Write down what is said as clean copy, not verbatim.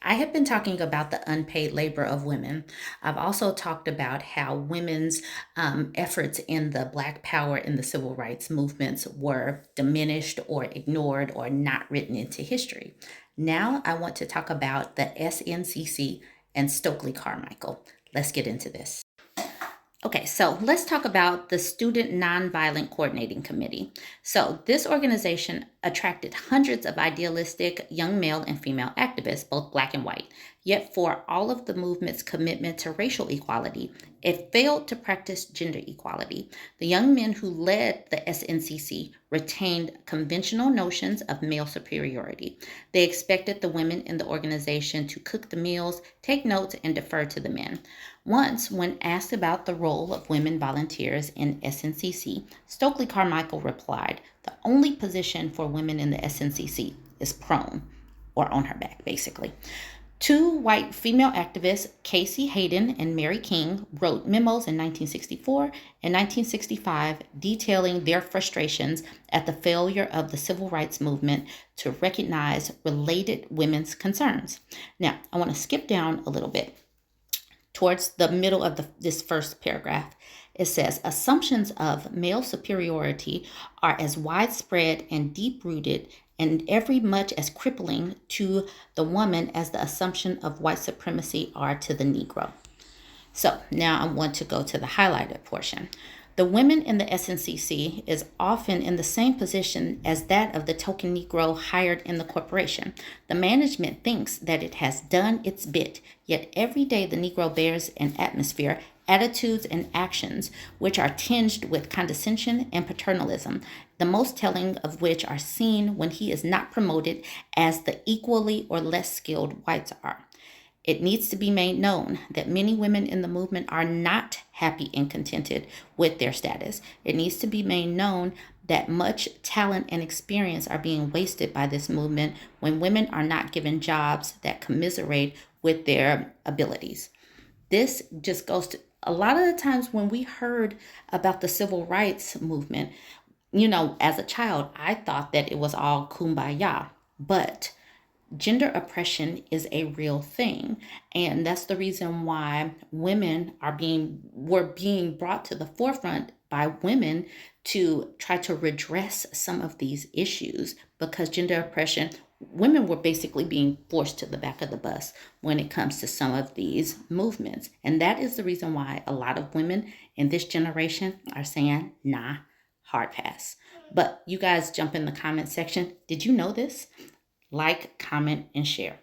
I have been talking about the unpaid labor of women. I've also talked about how women's efforts in the Black Power and the civil rights movements were diminished or ignored or not written into history. Now I want to talk about the SNCC and Stokely Carmichael. Let's get into this. Okay, so let's talk about the Student Nonviolent Coordinating Committee. So, this organization attracted hundreds of idealistic young male and female activists, both black and white. Yet, for all of the movement's commitment to racial equality, it failed to practice gender equality. The young men who led the SNCC retained conventional notions of male superiority. They expected the women in the organization to cook the meals, take notes, and defer to the men. Once, when asked about the role of women volunteers in SNCC, Stokely Carmichael replied, "The only position for women in the SNCC is prone, or on her back, basically." Two white female activists, Casey Hayden and Mary King, wrote memos in 1964 and 1965 detailing their frustrations at the failure of the civil rights movement to recognize related women's concerns. Now, I want to skip down a little bit towards the middle of this first paragraph. It says, assumptions of male superiority are as widespread and deep-rooted and every much as crippling to the woman as the assumption of white supremacy are to the Negro. So now I want to go to the highlighted portion. The women in the SNCC is often in the same position as that of the token Negro hired in the corporation. The management thinks that it has done its bit, yet every day the Negro bears an atmosphere, attitudes, and actions which are tinged with condescension and paternalism, the most telling of which are seen when he is not promoted as the equally or less skilled whites are. It needs to be made known that many women in the movement are not happy and contented with their status. It needs to be made known that much talent and experience are being wasted by this movement when women are not given jobs that commiserate with their abilities. This just goes to a lot of the times when we heard about the civil rights movement, as a child, I thought that it was all kumbaya, but gender oppression is a real thing, and that's the reason why women were being brought to the forefront by women to try to redress some of these issues, because gender oppression, women were basically being forced to the back of the bus when it comes to some of these movements. And that is the reason why a lot of women in this generation are saying, nah, hard pass. But you guys jump in the comment section. Did you know this? Like, comment, and share.